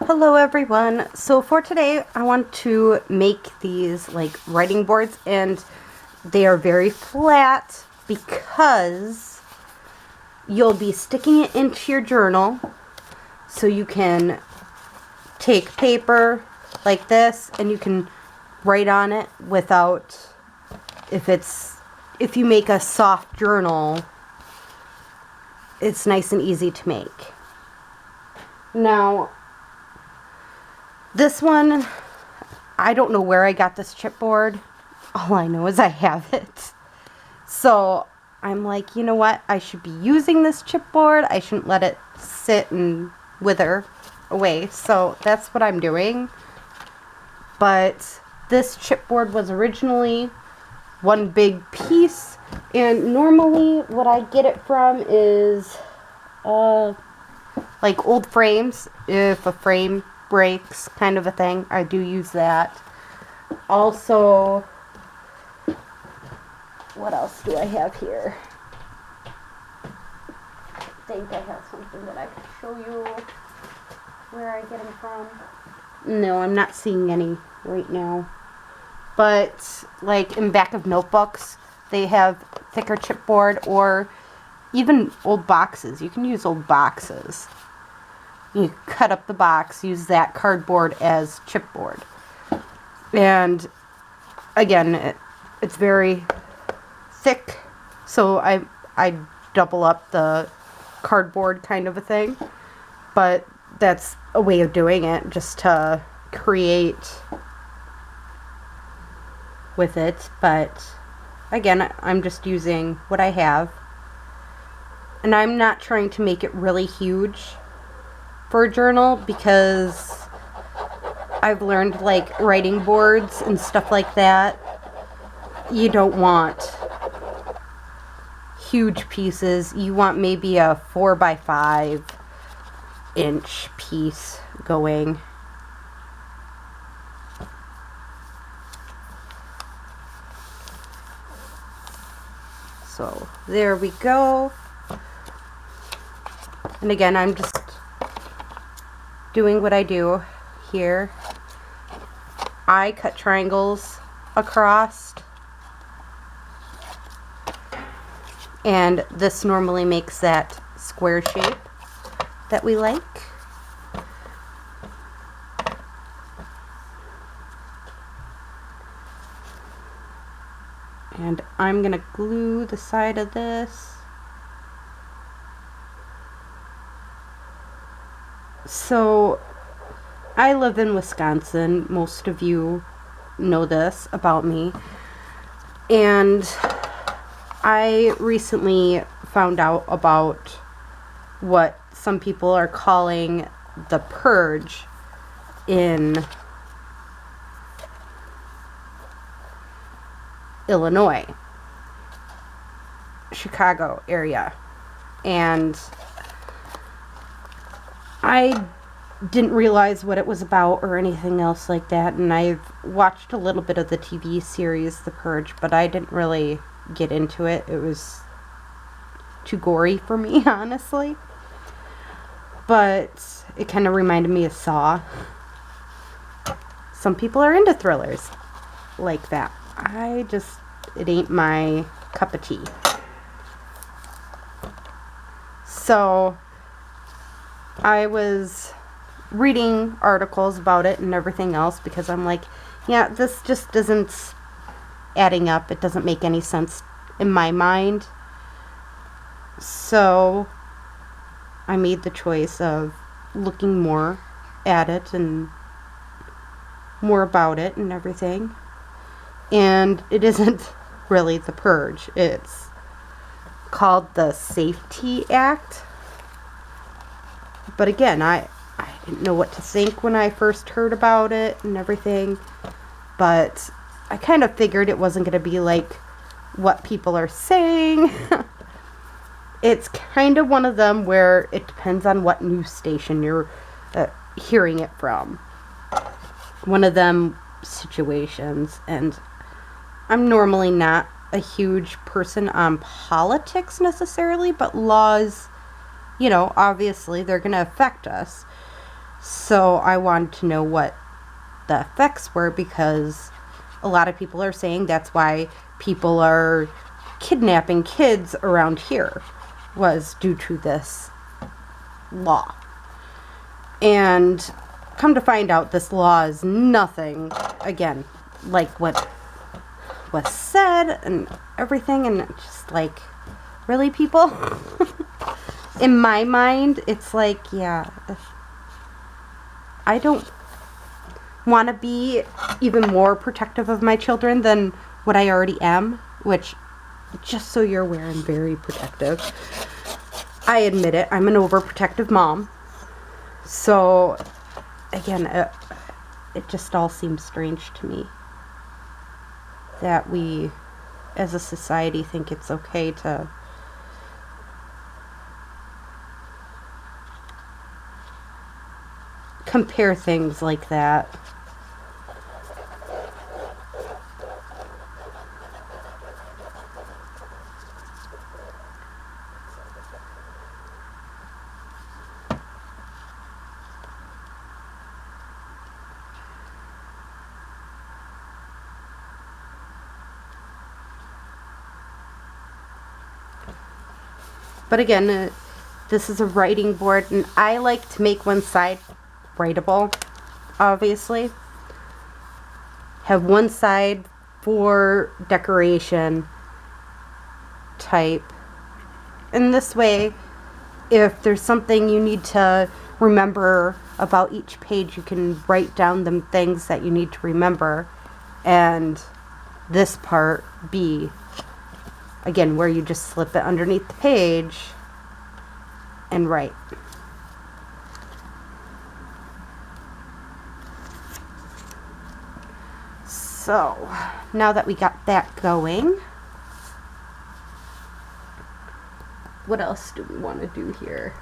Hello everyone. So for today I want to make these like writing boards, and they are very flat because you'll be sticking it into your journal, so you can take paper like this and you can write on it without, if you make a soft journal, it's nice and easy to make. Now this one, I don't know where I got this chipboard. All I know is I have it. So I'm like, you know what? I should be using this chipboard. I shouldn't let it sit and wither away. So that's what I'm doing. But this chipboard was originally one big piece. And normally what I get it from is like old frames. If a frame breaks, kind of a thing, I do use that. Also, what else do I have here? I think I have something that I can show you where I get them from. No, I'm not seeing any right now. But like in back of notebooks, they have thicker chipboard, or even old boxes. You can use old boxes. You cut up the box, use that cardboard as chipboard. And again, it's very thick, so I double up the cardboard kind of a thing. But that's a way of doing it, just to create with it. But again, I'm just using what I have. And I'm not trying to make it really huge for a journal, because I've learned, like, writing boards and stuff like that, you don't want huge pieces. You want maybe a 4x5 inch piece going. So there we go. And again, I'm just doing what I do here. I cut triangles across, and this normally makes that square shape that we like. And I'm gonna glue the side of this. So I live in Wisconsin. Most of you know this about me. And I recently found out about what some people are calling the purge in Illinois, Chicago area. And I didn't realize what it was about or anything else like that, and I've watched a little bit of the TV series The Purge, but I didn't really get into it. It was too gory for me, honestly. But it kind of reminded me of Saw. Some people are into thrillers like that. It ain't my cup of tea. So I was reading articles about it and everything else, because I'm like, yeah, this just isn't adding up. It doesn't make any sense in my mind. So I made the choice of looking more at it and more about it and everything. And it isn't really the purge. It's called the Safety Act. But again, I didn't know what to think when I first heard about it and everything. But I kind of figured it wasn't going to be like what people are saying. It's kind of one of them where it depends on what news station you're hearing it from. One of them situations. And I'm normally not a huge person on politics necessarily, but laws, you know, obviously they're going to affect us. So I wanted to know what the effects were, because a lot of people are saying that's why people are kidnapping kids around here, was due to this law. And come to find out, this law is nothing, again, like what was said and everything, and just like, really, people? In my mind, it's like, yeah, I don't want to be even more protective of my children than what I already am, which, just so you're aware, I'm very protective. I admit it, I'm an overprotective mom. So, again, it just all seems strange to me that we, as a society, think it's okay to compare things like that. But again, this is a writing board, and I like to make one side writable, obviously. Have one side for decoration type. And this way, if there's something you need to remember about each page, you can write down the things that you need to remember. And this part be, again, where you just slip it underneath the page and write. So, now that we got that going, what else do we want to do here?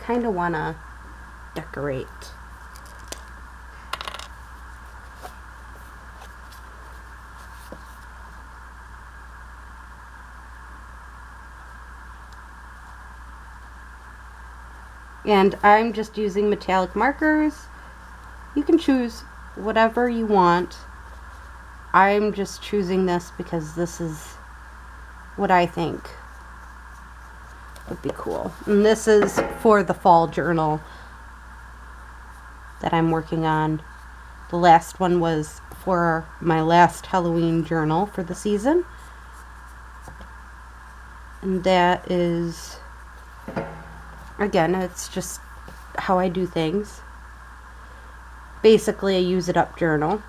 Kind of want to decorate. And I'm just using metallic markers. You can choose whatever you want. I'm just choosing this because this is what I think would be cool. And this is for the fall journal that I'm working on. The last one was for my last Halloween journal for the season. And that is, again, it's just how I do things. Basically a use it up journal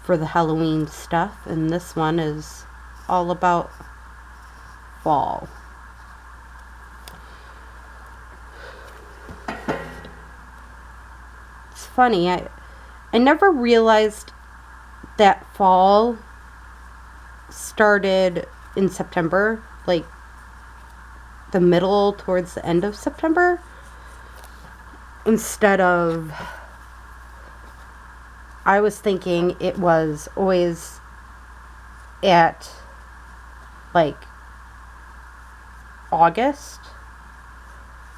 for the Halloween stuff, and this one is all about fall. It's funny, I never realized that fall started in September, like the middle towards the end of September, instead of, I was thinking it was always at like August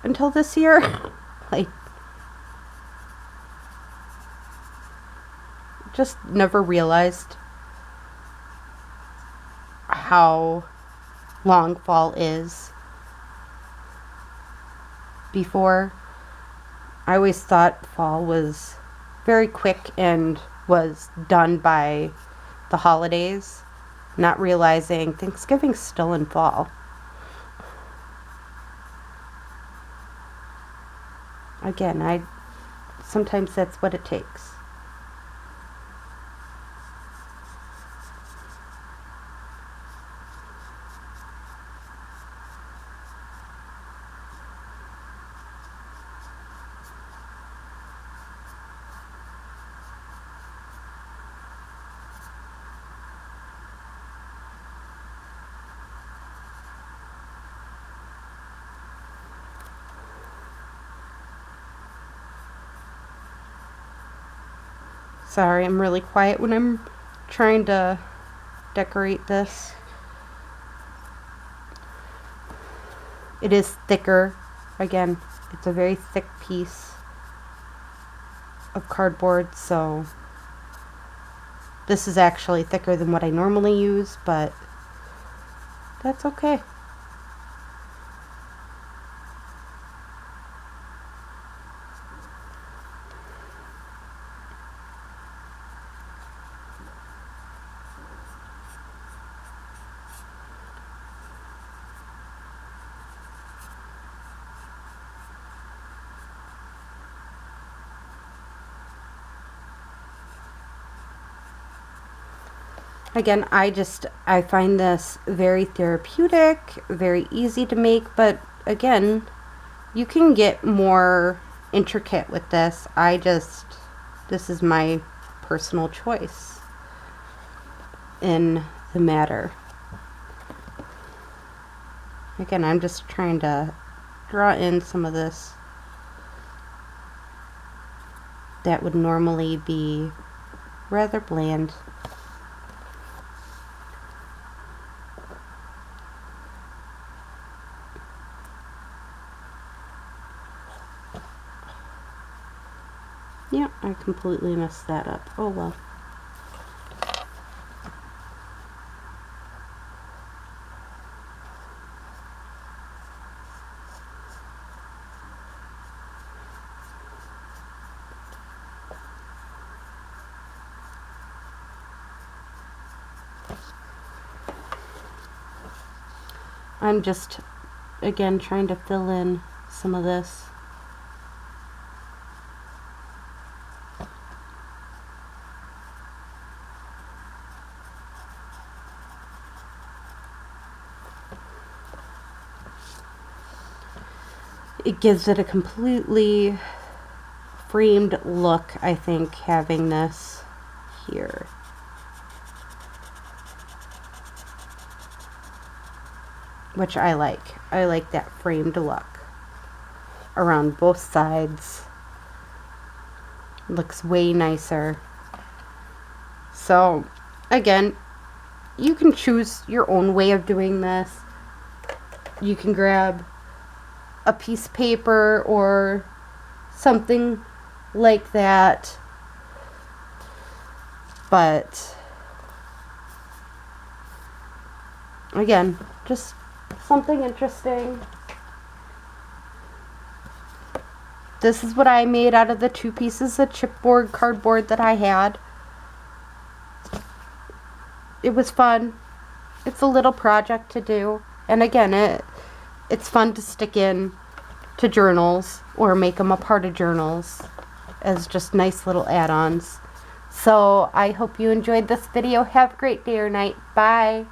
until this year. Like, just never realized how long fall is before. I always thought fall was very quick and was done by the holidays, not realizing Thanksgiving's still in fall. Again, sometimes that's what it takes. Sorry, I'm really quiet when I'm trying to decorate this. It is thicker. Again, it's a very thick piece. of cardboard, so this is actually thicker than what I normally use, but that's okay. Again, I find this very therapeutic, very easy to make, but again, you can get more intricate with this. This is my personal choice in the matter. Again, I'm just trying to draw in some of this that would normally be rather bland. Yeah, I completely messed that up. Oh well. I'm just, again, trying to fill in some of this. It gives it a completely framed look, I think, having this here. Which I like. I like that framed look around both sides. Looks way nicer. So, again, you can choose your own way of doing this. You can grab a piece of paper or something like that, but again, just something interesting. This is what I made out of the 2 pieces of chipboard cardboard that I had. It was fun. It's a little project to do, and again, it's fun to stick in to journals or make them a part of journals as just nice little add-ons. So I hope you enjoyed this video. Have a great day or night. Bye.